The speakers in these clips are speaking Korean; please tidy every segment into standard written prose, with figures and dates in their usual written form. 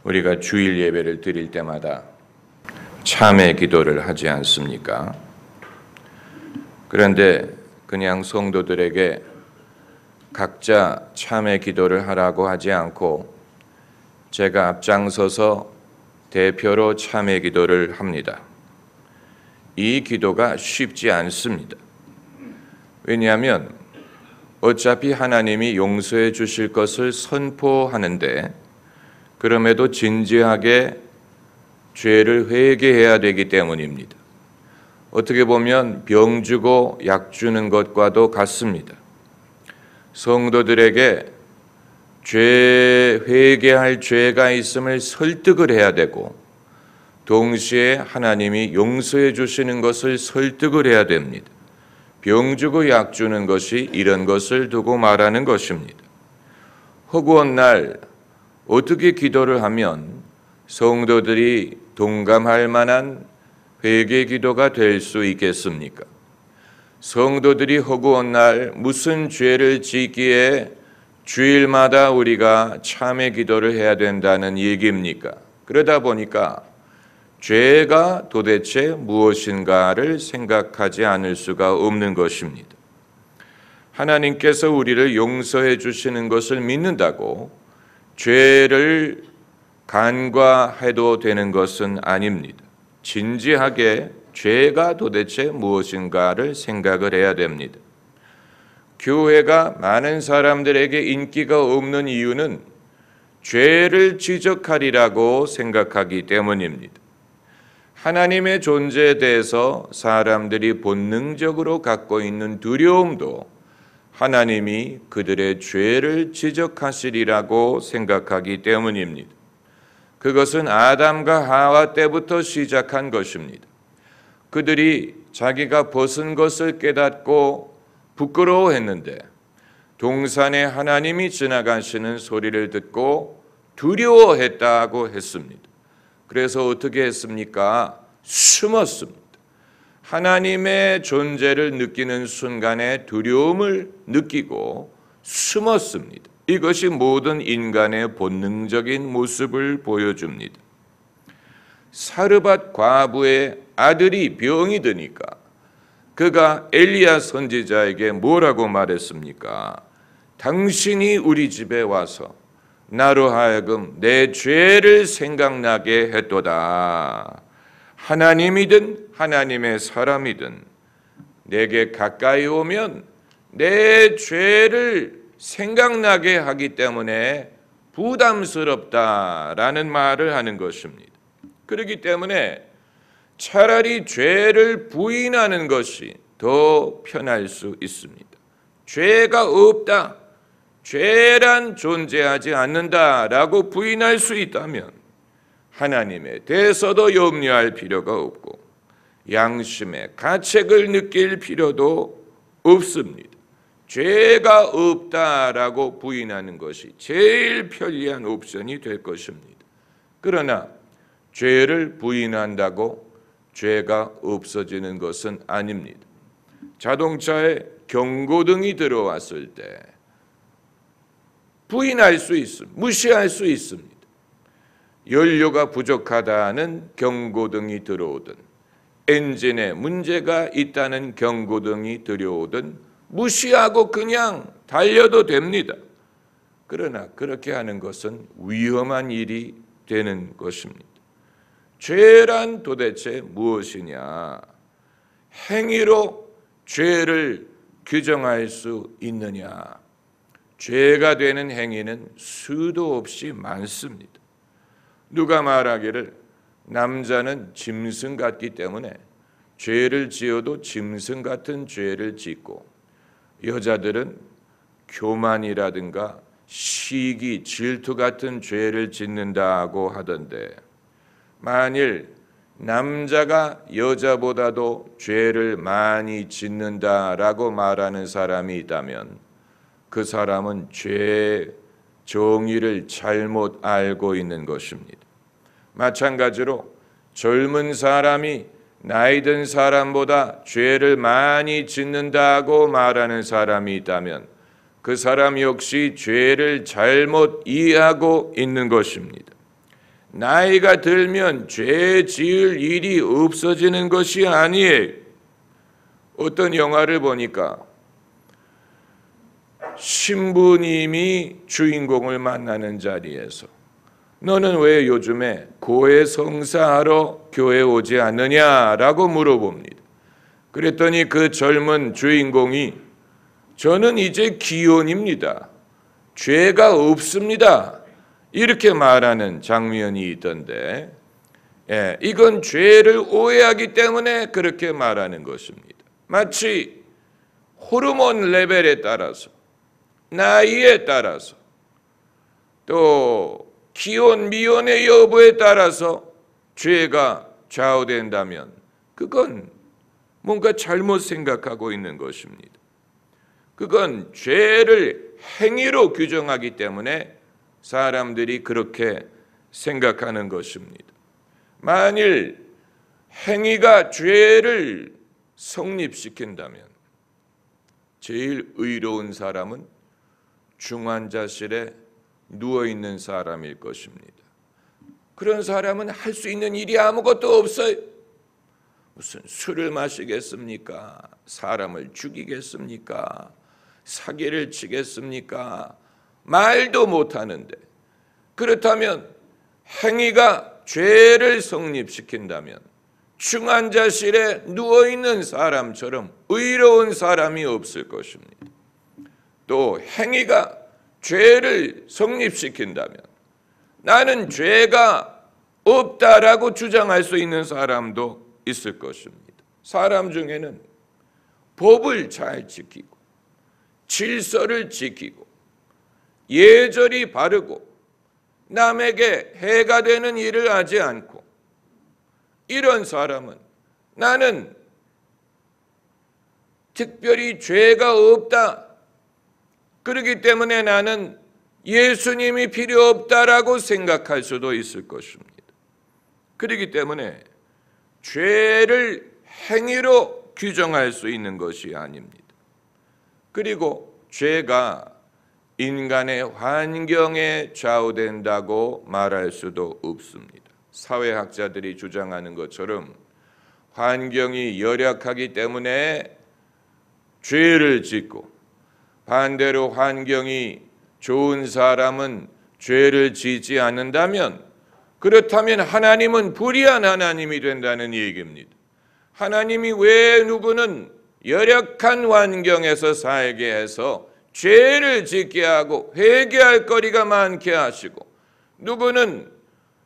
우리가 주일 예배를 드릴 때마다 참회 기도를 하지 않습니까? 그런데 그냥 성도들에게 각자 참회 기도를 하라고 하지 않고 제가 앞장서서 대표로 참회 기도를 합니다. 이 기도가 쉽지 않습니다. 왜냐하면 어차피 하나님이 용서해 주실 것을 선포하는데 그럼에도 진지하게 죄를 회개해야 되기 때문입니다. 어떻게 보면 병 주고 약 주는 것과도 같습니다. 성도들에게 회개할 죄가 있음을 설득을 해야 되고 동시에 하나님이 용서해 주시는 것을 설득을 해야 됩니다. 병 주고 약 주는 것이 이런 것을 두고 말하는 것입니다. 허구한 날 어떻게 기도를 하면 성도들이 동감할 만한 회개 기도가 될 수 있겠습니까? 성도들이 허구한 날 무슨 죄를 짓기에 주일마다 우리가 참회 기도를 해야 된다는 얘기입니까? 그러다 보니까 죄가 도대체 무엇인가를 생각하지 않을 수가 없는 것입니다. 하나님께서 우리를 용서해 주시는 것을 믿는다고 죄를 간과해도 되는 것은 아닙니다. 진지하게 죄가 도대체 무엇인가를 생각을 해야 됩니다. 교회가 많은 사람들에게 인기가 없는 이유는 죄를 지적하리라고 생각하기 때문입니다. 하나님의 존재에 대해서 사람들이 본능적으로 갖고 있는 두려움도 하나님이 그들의 죄를 지적하시리라고 생각하기 때문입니다. 그것은 아담과 하와 때부터 시작한 것입니다. 그들이 자기가 벗은 것을 깨닫고 부끄러워했는데 동산에 하나님이 지나가시는 소리를 듣고 두려워했다고 했습니다. 그래서 어떻게 했습니까? 숨었습니다. 하나님의 존재를 느끼는 순간에 두려움을 느끼고 숨었습니다. 이것이 모든 인간의 본능적인 모습을 보여줍니다. 사르밧 과부의 아들이 병이 드니까 그가 엘리야 선지자에게 뭐라고 말했습니까? 당신이 우리 집에 와서 나로 하여금 내 죄를 생각나게 했도다. 하나님이든 하나님의 사람이든 내게 가까이 오면 내 죄를 생각나게 하기 때문에 부담스럽다라는 말을 하는 것입니다. 그렇기 때문에 차라리 죄를 부인하는 것이 더 편할 수 있습니다. 죄가 없다, 죄란 존재하지 않는다라고 부인할 수 있다면 하나님에 대해서도 염려할 필요가 없고 양심의 가책을 느낄 필요도 없습니다. 죄가 없다라고 부인하는 것이 제일 편리한 옵션이 될 것입니다. 그러나 죄를 부인한다고 죄가 없어지는 것은 아닙니다. 자동차에 경고등이 들어왔을 때 부인할 수 있습니다. 무시할 수 있습니다. 연료가 부족하다는 경고등이 들어오든 엔진에 문제가 있다는 경고등이 들어오든 무시하고 그냥 달려도 됩니다. 그러나 그렇게 하는 것은 위험한 일이 되는 것입니다. 죄란 도대체 무엇이냐? 행위로 죄를 규정할 수 있느냐? 죄가 되는 행위는 수도 없이 많습니다. 누가 말하기를 남자는 짐승 같기 때문에 죄를 지어도 짐승 같은 죄를 짓고 여자들은 교만이라든가 시기, 질투 같은 죄를 짓는다고 하던데 만일 남자가 여자보다도 죄를 많이 짓는다라고 말하는 사람이 있다면 그 사람은 죄의 정의를 잘못 알고 있는 것입니다. 마찬가지로 젊은 사람이 나이 든 사람보다 죄를 많이 짓는다고 말하는 사람이 있다면 그 사람 역시 죄를 잘못 이해하고 있는 것입니다. 나이가 들면 죄 지을 일이 없어지는 것이 아니에요. 어떤 영화를 보니까 신부님이 주인공을 만나는 자리에서 너는 왜 요즘에 고해성사하러 교회 오지 않느냐라고 물어봅니다. 그랬더니 그 젊은 주인공이 저는 이제 기혼입니다. 죄가 없습니다. 이렇게 말하는 장면이 있던데, 이건 죄를 오해하기 때문에 그렇게 말하는 것입니다. 마치 호르몬 레벨에 따라서, 나이에 따라서, 또 기혼 미혼의 여부에 따라서 죄가 좌우된다면 그건 뭔가 잘못 생각하고 있는 것입니다. 그건 죄를 행위로 규정하기 때문에 사람들이 그렇게 생각하는 것입니다. 만일 행위가 죄를 성립시킨다면 제일 의로운 사람은 중환자실에 누워있는 사람일 것입니다. 그런 사람은 할 수 있는 일이 아무것도 없어요. 무슨 술을 마시겠습니까? 사람을 죽이겠습니까? 사기를 치겠습니까? 말도 못하는데, 그렇다면 행위가 죄를 성립시킨다면 중환자실에 누워있는 사람처럼 의로운 사람이 없을 것입니다. 또 행위가 죄를 성립시킨다면 나는 죄가 없다라고 주장할 수 있는 사람도 있을 것입니다. 사람 중에는 법을 잘 지키고 질서를 지키고 예절이 바르고 남에게 해가 되는 일을 하지 않고, 이런 사람은 나는 특별히 죄가 없다, 그렇기 때문에 나는 예수님이 필요 없다라고 생각할 수도 있을 것입니다. 그렇기 때문에 죄를 행위로 규정할 수 있는 것이 아닙니다. 그리고 죄가 인간의 환경에 좌우된다고 말할 수도 없습니다. 사회학자들이 주장하는 것처럼 환경이 열악하기 때문에 죄를 짓고, 반대로 환경이 좋은 사람은 죄를 짓지 않는다면, 그렇다면 하나님은 불의한 하나님이 된다는 얘기입니다. 하나님이 왜 누구는 열악한 환경에서 살게 해서 죄를 짓게 하고 회개할 거리가 많게 하시고, 누구는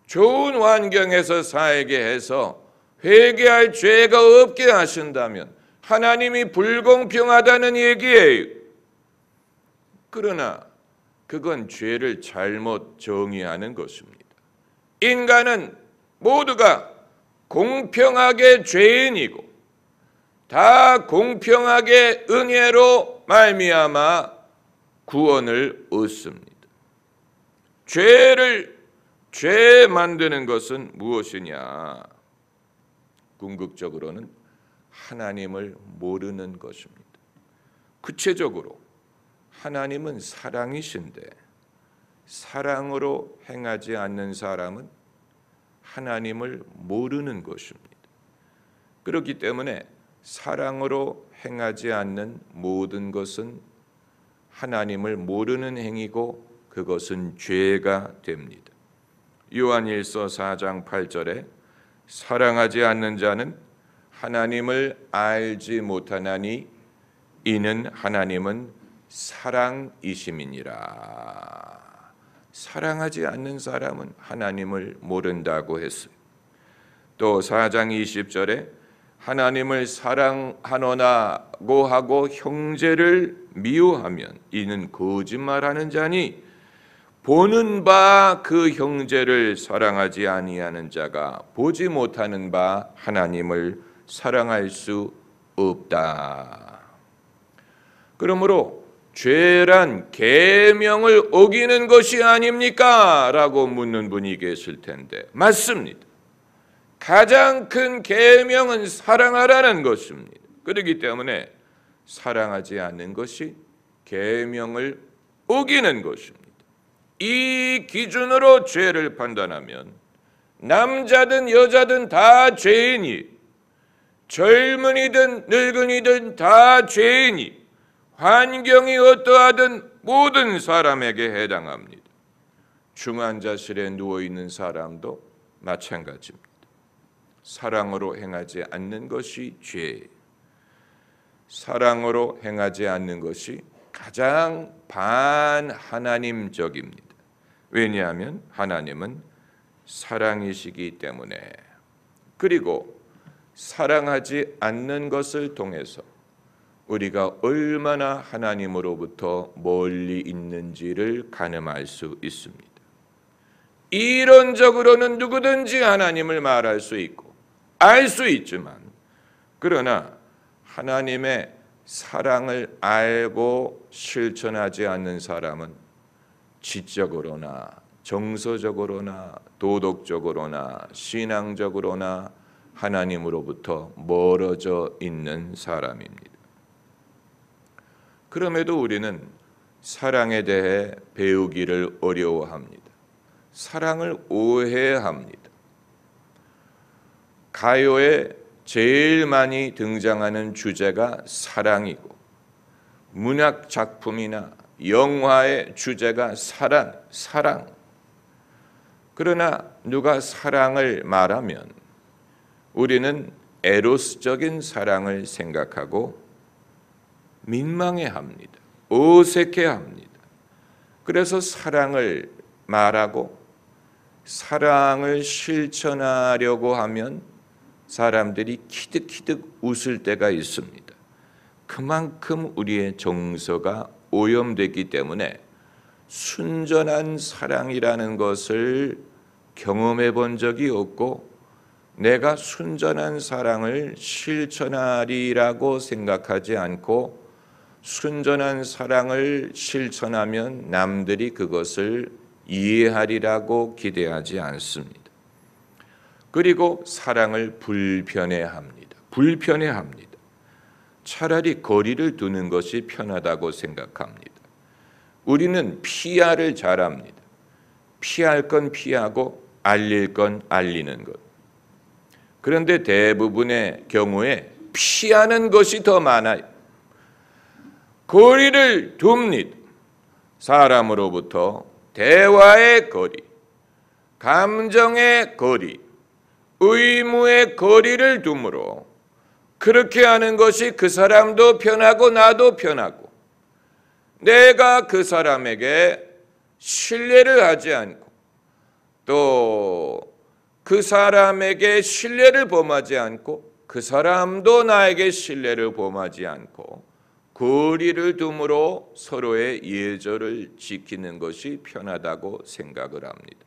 좋은 환경에서 살게 해서 회개할 죄가 없게 하신다면 하나님이 불공평하다는 얘기예요. 그러나 그건 죄를 잘못 정의하는 것입니다. 인간은 모두가 공평하게 죄인이고 다 공평하게 은혜로 말미암아 구원을 얻습니다. 죄 만드는 것은 무엇이냐? 궁극적으로는 하나님을 모르는 것입니다. 구체적으로 하나님은 사랑이신데 사랑으로 행하지 않는 사람은 하나님을 모르는 것입니다. 그렇기 때문에 사랑으로 행하지 않는 모든 것은 하나님을 모르는 행위고 그것은 죄가 됩니다. 요한일서 4장 8절에 사랑하지 않는 자는 하나님을 알지 못하나니 이는 하나님은 사랑이심이니라. 사랑하지 않는 사람은 하나님을 모른다고 했어요. 또 4장 20절에 하나님을 사랑하노라고 하고 형제를 미워하면 이는 거짓말하는 자니 보는 바 그 형제를 사랑하지 아니하는 자가 보지 못하는 바 하나님을 사랑할 수 없다. 그러므로 죄란 계명을 어기는 것이 아닙니까? 라고 묻는 분이 계실 텐데 맞습니다. 가장 큰 계명은 사랑하라는 것입니다. 그렇기 때문에 사랑하지 않는 것이 계명을 어기는 것입니다. 이 기준으로 죄를 판단하면 남자든 여자든 다 죄인이, 젊은이든 늙은이든 다 죄인이, 환경이 어떠하든 모든 사람에게 해당합니다. 중환자실에 누워있는 사람도 마찬가지입니다. 사랑으로 행하지 않는 것이 죄, 사랑으로 행하지 않는 것이 가장 반하나님적입니다. 왜냐하면 하나님은 사랑이시기 때문에. 그리고 사랑하지 않는 것을 통해서 우리가 얼마나 하나님으로부터 멀리 있는지를 가늠할 수 있습니다. 이론적으로는 누구든지 하나님을 말할 수 있고 알 수 있지만, 그러나 하나님의 사랑을 알고 실천하지 않는 사람은 지적으로나 정서적으로나 도덕적으로나 신앙적으로나 하나님으로부터 멀어져 있는 사람입니다. 그럼에도 우리는 사랑에 대해 배우기를 어려워합니다. 사랑을 오해합니다. 가요에 제일 많이 등장하는 주제가 사랑이고, 문학 작품이나 영화의 주제가 사랑. 그러나 누가 사랑을 말하면 우리는 에로스적인 사랑을 생각하고 민망해합니다. 어색해합니다. 그래서 사랑을 말하고 사랑을 실천하려고 하면 사람들이 키득키득 웃을 때가 있습니다. 그만큼 우리의 정서가 오염되기 때문에 순전한 사랑이라는 것을 경험해 본 적이 없고, 내가 순전한 사랑을 실천하리라고 생각하지 않고 순전한 사랑을 실천하면 남들이 그것을 이해하리라고 기대하지 않습니다. 그리고 사랑을 불편해합니다. 차라리 거리를 두는 것이 편하다고 생각합니다. 우리는 PR을 잘합니다. 피할 건 피하고 알릴 건 알리는 것. 그런데 대부분의 경우에 피하는 것이 더 많아요. 거리를 둡니다. 사람으로부터 대화의 거리, 감정의 거리, 의무의 거리를 두므로 그렇게 하는 것이 그 사람도 편하고 나도 편하고, 내가 그 사람에게 신뢰를 하지 않고 또 그 사람에게 신뢰를 범하지 않고 그 사람도 나에게 신뢰를 범하지 않고 거리를 둠으로 서로의 예절을 지키는 것이 편하다고 생각을 합니다.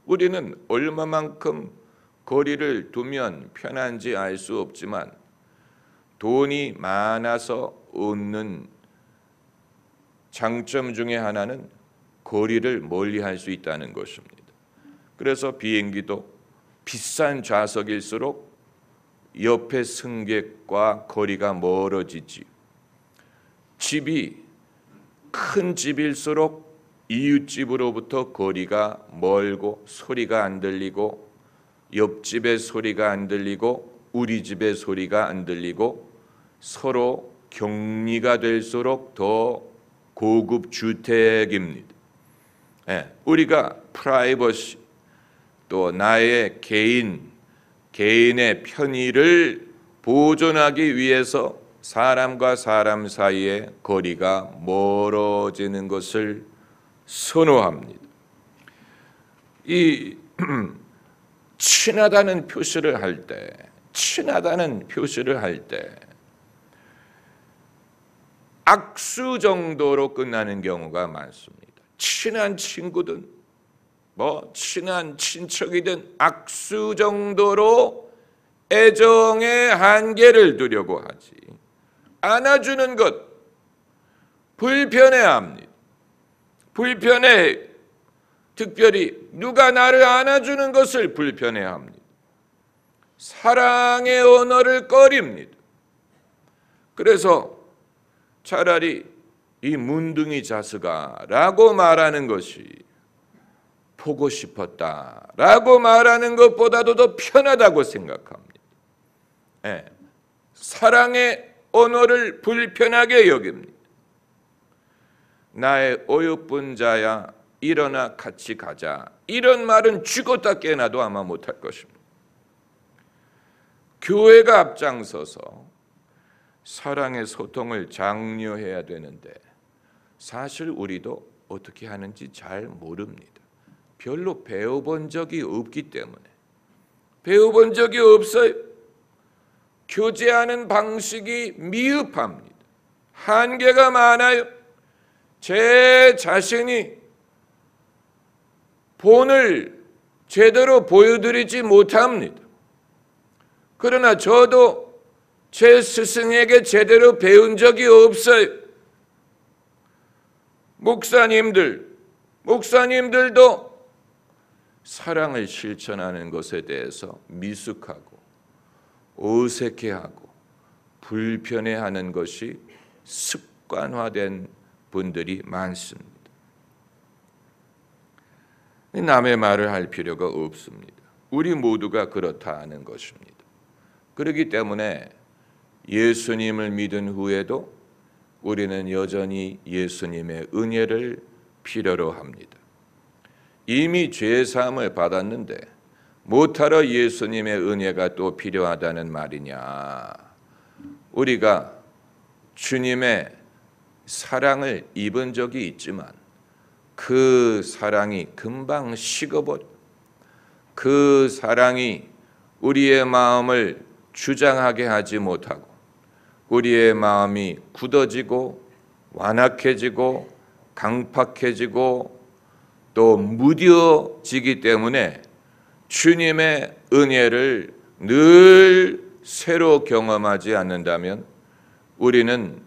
우리는 얼마만큼 거리를 두면 편한지 알 수 없지만 돈이 많아서 얻는 장점 중에 하나는 거리를 멀리할 수 있다는 것입니다. 그래서 비행기도 비싼 좌석일수록 옆에 승객과 거리가 멀어지지, 집이 큰 집일수록 이웃집으로부터 거리가 멀고 소리가 안 들리고, 옆집의 소리가 안 들리고 우리 집의 소리가 안 들리고, 서로 격리가 될수록 더 고급 주택입니다. 우리가 프라이버시, 또 나의 개인의 편의를 보존하기 위해서 사람과 사람 사이의 거리가 멀어지는 것을 선호합니다. 이 친하다는 표시를 할 때 악수 정도로 끝나는 경우가 많습니다. 친한 친구든 친한 친척이든 악수 정도로 애정의 한계를 두려고 하지, 안아주는 것 불편해합니다. 특별히 누가 나를 안아주는 것을 불편해합니다. 사랑의 언어를 꺼립니다. 그래서 차라리 이 문둥이 자스가 라고 말하는 것이 보고 싶었다라고 말하는 것보다도 더 편하다고 생각합니다. 예, 사랑의 언어를 불편하게 여깁니다. 나의 어여쁜 자야 일어나 같이 가자, 이런 말은 죽었다 깨어나도 아마 못할 것입니다. 교회가 앞장서서 사랑의 소통을 장려해야 되는데 사실 우리도 어떻게 하는지 잘 모릅니다. 별로 배워본 적이 없기 때문에. 배워본 적이 없어요. 교제하는 방식이 미흡합니다. 한계가 많아요. 제 자신이 본을 제대로 보여드리지 못합니다. 그러나 저도 제 스승에게 제대로 배운 적이 없어요. 목사님들도 사랑을 실천하는 것에 대해서 미숙하고 어색해하고 불편해하는 것이 습관화된 분들이 많습니다. 남의 말을 할 필요가 없습니다. 우리 모두가 그렇다는 것입니다. 그렇기 때문에 예수님을 믿은 후에도 우리는 여전히 예수님의 은혜를 필요로 합니다. 이미 죄사함을 받았는데 못하러 예수님의 은혜가 또 필요하다는 말이냐? 우리가 주님의 사랑을 입은 적이 있지만 그 사랑이 금방 식어버려. 그 사랑이 우리의 마음을 주장하게 하지 못하고 우리의 마음이 굳어지고 완악해지고 강팍해지고 또 무뎌지기 때문에 주님의 은혜를 늘 새로 경험하지 않는다면 우리는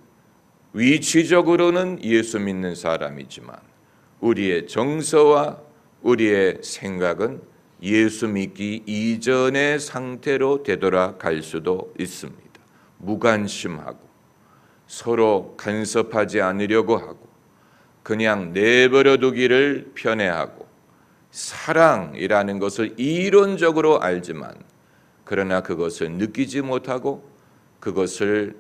위치적으로는 예수 믿는 사람이지만 우리의 정서와 우리의 생각은 예수 믿기 이전의 상태로 되돌아갈 수도 있습니다. 무관심하고 서로 간섭하지 않으려고 하고 그냥 내버려 두기를 편애하고 사랑이라는 것을 이론적으로 알지만 그러나 그것을 느끼지 못하고 그것을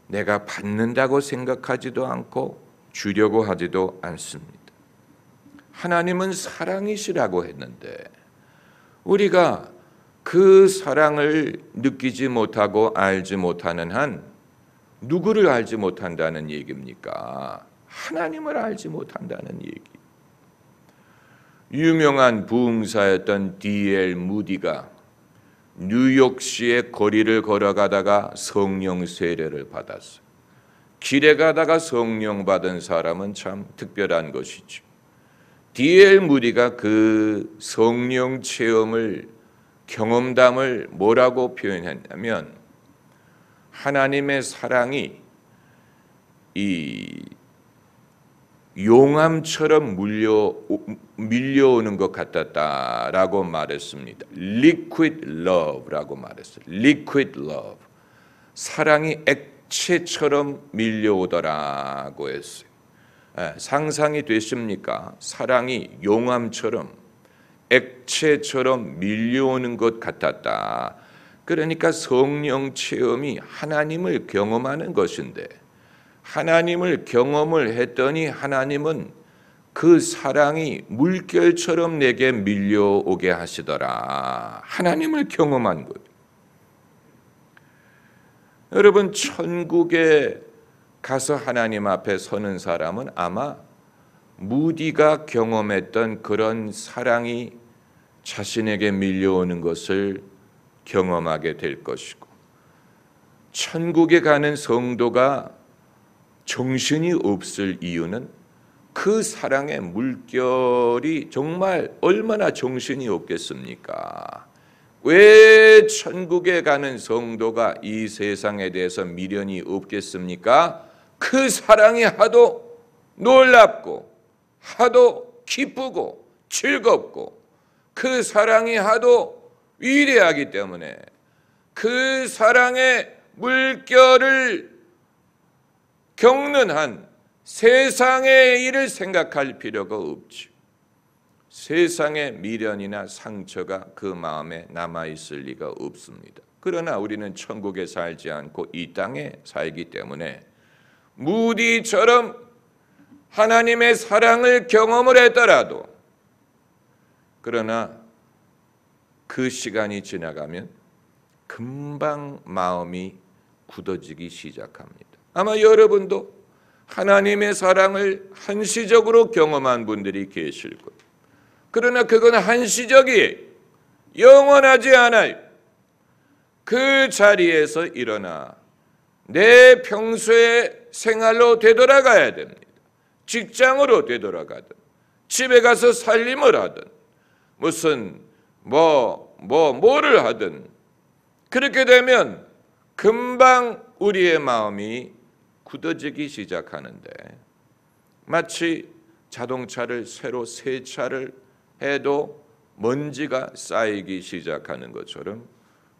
내가 받는다고 생각하지도 않고 주려고 하지도 않습니다. 하나님은 사랑이시라고 했는데 우리가 그 사랑을 느끼지 못하고 알지 못하는 한 누구를 알지 못한다는 얘기입니까? 하나님을 알지 못한다는 얘기. 유명한 부흥사였던 D.L. 무디가 뉴욕시의 거리를 걸어가다가 성령 세례를 받았어요. 길에 가다가 성령 받은 사람은 참 특별한 것이죠. D.L. 무디가 그 성령 체험을 경험담을 뭐라고 표현했냐면 하나님의 사랑이 이 용암처럼 밀려오는 것 같았다라고 말했습니다. Liquid love라고 말했어요. Liquid love. 사랑이 액체처럼 밀려오더라고 했어요. 상상이 되십니까? 사랑이 용암처럼 액체처럼 밀려오는 것 같았다. 그러니까 성령 체험이 하나님을 경험하는 것인데 하나님을 경험을 했더니 하나님은 그 사랑이 물결처럼 내게 밀려오게 하시더라. 하나님을 경험한 거예요. 여러분, 천국에 가서 하나님 앞에 서는 사람은 아마 무디가 경험했던 그런 사랑이 자신에게 밀려오는 것을 경험하게 될 것이고, 천국에 가는 성도가 정신이 없을 이유는 그 사랑의 물결이 정말 얼마나 정신이 없겠습니까? 왜 천국에 가는 성도가 이 세상에 대해서 미련이 없겠습니까? 그 사랑이 하도 놀랍고 하도 기쁘고 즐겁고 그 사랑이 하도 위대하기 때문에 그 사랑의 물결을 겪는 한 세상의 일을 생각할 필요가 없지. 세상의 미련이나 상처가 그 마음에 남아있을 리가 없습니다. 그러나 우리는 천국에 살지 않고 이 땅에 살기 때문에 무디처럼 하나님의 사랑을 경험을 했더라도, 그러나 그 시간이 지나가면 금방 마음이 굳어지기 시작합니다. 아마 여러분도 하나님의 사랑을 한시적으로 경험한 분들이 계실 거예요. 그러나 그건 한시적이에요. 영원하지 않아요. 그 자리에서 일어나 내 평소의 생활로 되돌아가야 됩니다. 직장으로 되돌아가든 집에 가서 살림을 하든 무슨 뭐를 하든, 그렇게 되면 금방 우리의 마음이 굳어지기 시작하는데, 마치 자동차를 새로 세차를 해도 먼지가 쌓이기 시작하는 것처럼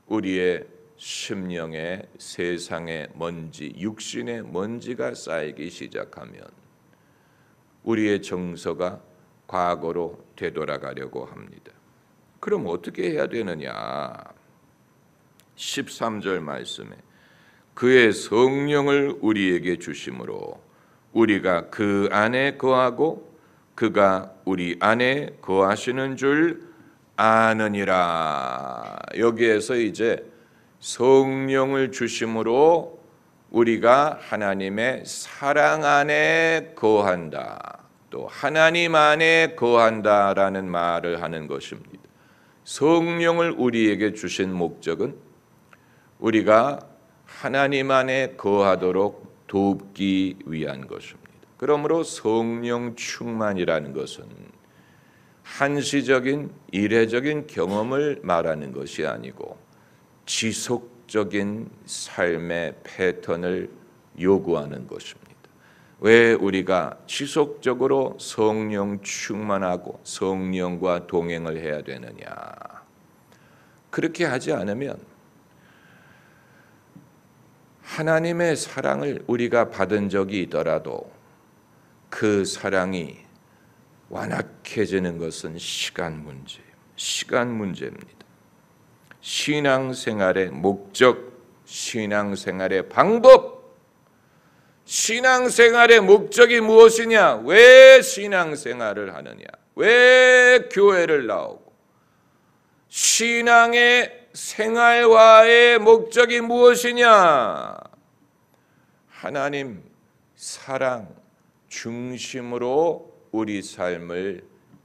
우리의 심령에 세상의 먼지, 육신의 먼지가 쌓이기 시작하면 우리의 정서가 과거로 되돌아가려고 합니다. 그럼 어떻게 해야 되느냐? 13절 말씀에 그의 성령을 우리에게 주심으로 우리가 그 안에 거하고 그가 우리 안에 거하시는 줄 아느니라. 여기에서 이제 성령을 주심으로 우리가 하나님의 사랑 안에 거한다, 또 하나님 안에 거한다라는 말을 하는 것입니다. 성령을 우리에게 주신 목적은 우리가 하나님 안에 거하도록 돕기 위한 것입니다. 그러므로 성령 충만이라는 것은 한시적인 이례적인 경험을 말하는 것이 아니고 지속적인 삶의 패턴을 요구하는 것입니다. 왜 우리가 지속적으로 성령 충만하고 성령과 동행을 해야 되느냐? 그렇게 하지 않으면 하나님의 사랑을 우리가 받은 적이 있더라도 그 사랑이 완악해지는 것은 시간 문제입니다. 신앙생활의 목적, 신앙생활의 방법, 신앙생활의 목적이 무엇이냐? 왜 신앙생활을 하느냐? 왜 교회를 나오고? 신앙의 생활화의 목적이 무엇이냐? 하나님 사랑 중심으로 우리 삶을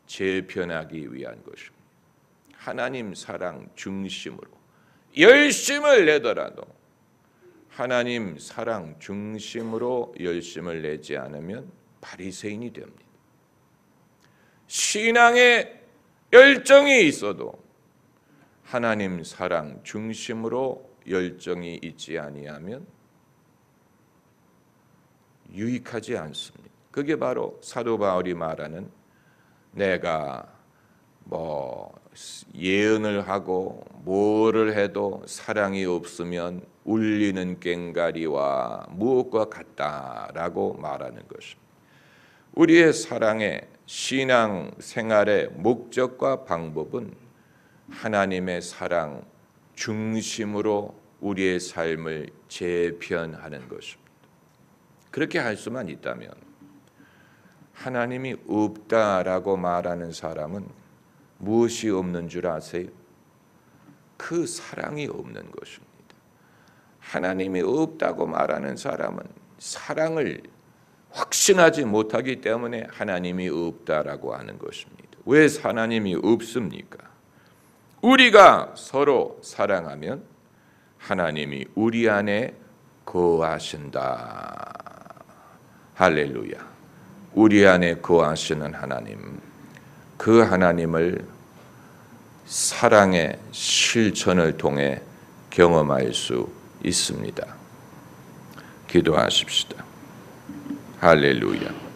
재편하기 위한 것입니다. 하나님 사랑 중심으로 열심을 내더라도 하나님 사랑 중심으로 열심을 내지 않으면 바리새인이 됩니다. 신앙에 열정이 있어도 하나님 사랑 중심으로 열정이 있지 아니하면 유익하지 않습니다. 그게 바로 사도 바울이 말하는 내가 예언을 하고 뭐를 해도 사랑이 없으면 울리는 꽹과리와 무엇과 같다라고 말하는 것입니다. 우리의 사랑의 신앙 생활의 목적과 방법은 하나님의 사랑 중심으로 우리의 삶을 재편하는 것입니다. 그렇게 할 수만 있다면 하나님이 없다라고 말하는 사람은 무엇이 없는 줄 아세요? 그 사랑이 없는 것입니다. 하나님이 없다고 말하는 사람은 사랑을 확신하지 못하기 때문에 하나님이 없다라고 하는 것입니다. 왜 하나님이 없습니까? 우리가 서로 사랑하면 하나님이 우리 안에 거하신다. 할렐루야. 우리 안에 거하시는 하나님, 그 하나님을 사랑의 실천을 통해 경험할 수 있습니다. 기도하십시다. 할렐루야.